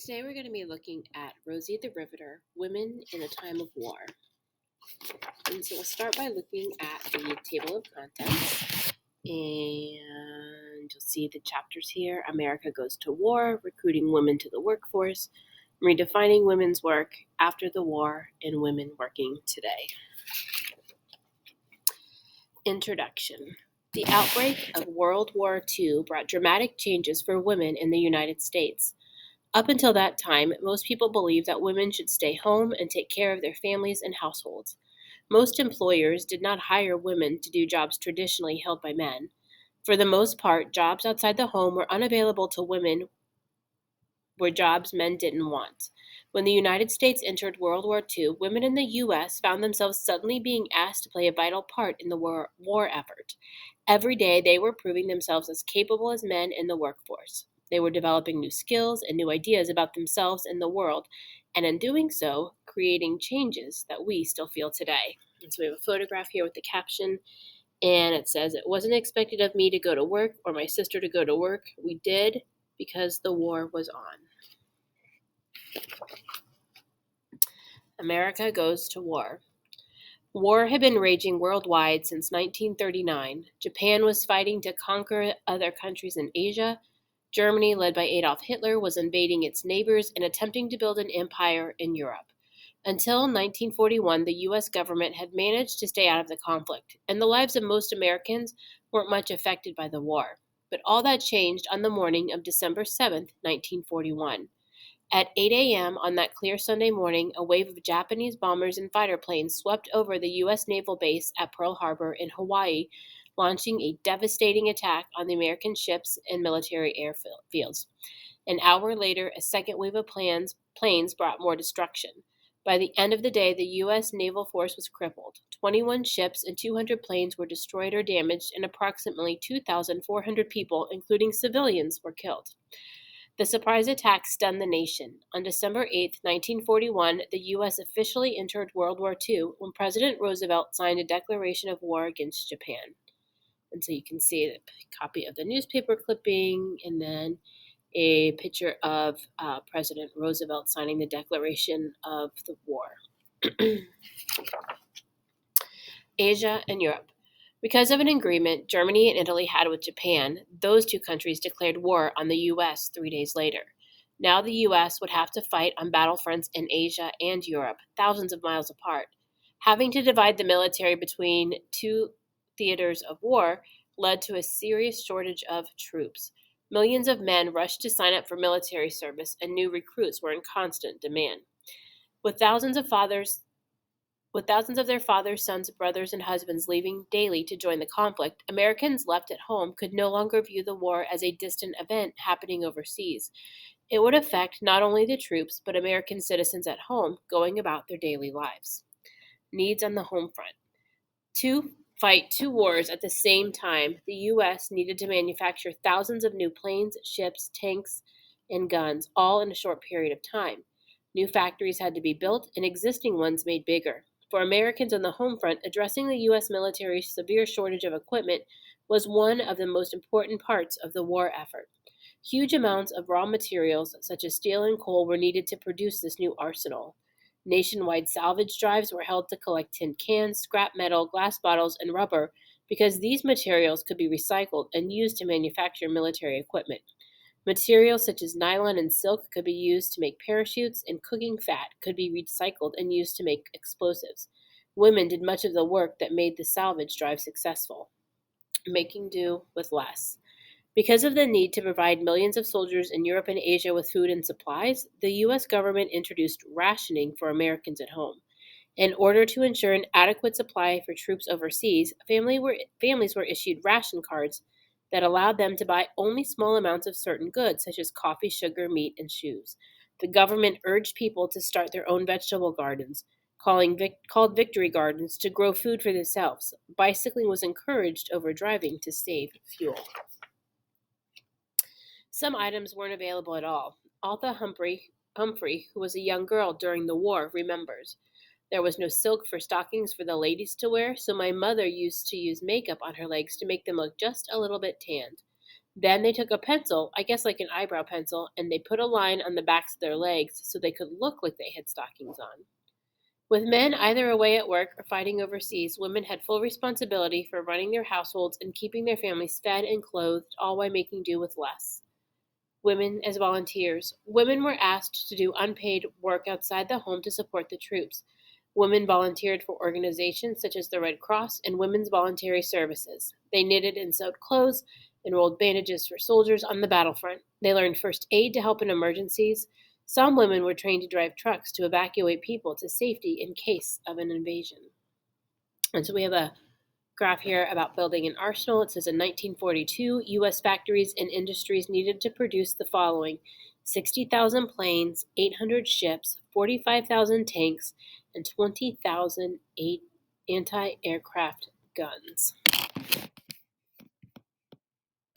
Today we're going to be looking at Rosie the Riveter, Women in a Time of War. And so we'll start by looking at the table of contents. And you'll see the chapters here. America Goes to War, Recruiting Women to the Workforce, Redefining Women's Work After the War, and Women Working Today. Introduction. The outbreak of World War II brought dramatic changes for women in the United States. Up until that time, most people believed that women should stay home and take care of their families and households. Most employers did not hire women to do jobs traditionally held by men. For the most part, jobs outside the home were unavailable to women, were jobs men didn't want. When the United States entered World War II, women in the U.S. found themselves suddenly being asked to play a vital part in the war effort. Every day, they were proving themselves as capable as men in the workforce. They were developing new skills and new ideas about themselves and the world, and in doing so, creating changes that we still feel today. And so we have a photograph here with the caption, and it says, "It wasn't expected of me to go to work or my sister to go to work. We did because the war was on." America Goes to War. War had been raging worldwide since 1939. Japan was fighting to conquer other countries in Asia. Germany, led by Adolf Hitler, was invading its neighbors and attempting to build an empire in Europe. Until 1941, the U.S. government had managed to stay out of the conflict, and the lives of most Americans weren't much affected by the war. But all that changed on the morning of December 7, 1941. At 8 a.m. on that clear Sunday morning, a wave of Japanese bombers and fighter planes swept over the U.S. naval base at Pearl Harbor in Hawaii, launching a devastating attack on the American ships and military airfields. An hour later, a second wave of planes brought more destruction. By the end of the day, the U.S. naval force was crippled. 21 ships and 200 planes were destroyed or damaged, and approximately 2,400 people, including civilians, were killed. The surprise attack stunned the nation. On December 8, 1941, the U.S. officially entered World War II when President Roosevelt signed a declaration of war against Japan. And so you can see a copy of the newspaper clipping and then a picture of President Roosevelt signing the declaration of the war. Asia and Europe. Because of an agreement Germany and Italy had with Japan, those two countries declared war on the U.S. 3 days later. Now the U.S. would have to fight on battlefronts in Asia and Europe, thousands of miles apart. Having to divide the military between two theaters of war led to a serious shortage of troops. Millions of men rushed to sign up for military service, and new recruits were in constant demand. With thousands of their fathers, sons, brothers, and husbands leaving daily to join the conflict, Americans left at home could no longer view the war as a distant event happening overseas. It would affect not only the troops, but American citizens at home going about their daily lives. Needs on the home front. To fight two wars at the same time, the U.S. needed to manufacture thousands of new planes, ships, tanks, and guns, all in a short period of time. New factories had to be built and existing ones made bigger. For Americans on the home front, addressing the U.S. military's severe shortage of equipment was one of the most important parts of the war effort. Huge amounts of raw materials, such as steel and coal, were needed to produce this new arsenal. Nationwide salvage drives were held to collect tin cans, scrap metal, glass bottles, and rubber because these materials could be recycled and used to manufacture military equipment. Materials such as nylon and silk could be used to make parachutes, and cooking fat could be recycled and used to make explosives. Women did much of the work that made the salvage drive successful, making do with less. Because of the need to provide millions of soldiers in Europe and Asia with food and supplies, the U.S. government introduced rationing for Americans at home. In order to ensure an adequate supply for troops overseas, families were issued ration cards that allowed them to buy only small amounts of certain goods, such as coffee, sugar, meat, and shoes. The government urged people to start their own vegetable gardens, called victory gardens, to grow food for themselves. Bicycling was encouraged over driving to save fuel. Some items weren't available at all. Alta Humphrey, who was a young girl during the war, remembers. There was no silk for stockings for the ladies to wear, so my mother used to use makeup on her legs to make them look just a little bit tanned. Then they took a pencil, I guess like an eyebrow pencil, and they put a line on the backs of their legs so they could look like they had stockings on. With men either away at work or fighting overseas, women had full responsibility for running their households and keeping their families fed and clothed, all while making do with less. Women as volunteers. Women were asked to do unpaid work outside the home to support the troops. Women volunteered for organizations such as the Red Cross and Women's Voluntary Services. They knitted and sewed clothes and rolled bandages for soldiers on the battlefront. They learned first aid to help in emergencies. Some women were trained to drive trucks to evacuate people to safety in case of an invasion. And so we have a graph here about building an arsenal. It says in 1942, U.S. factories and industries needed to produce the following: 60,000 planes, 800 ships, 45,000 tanks, and 20,000 anti aircraft guns.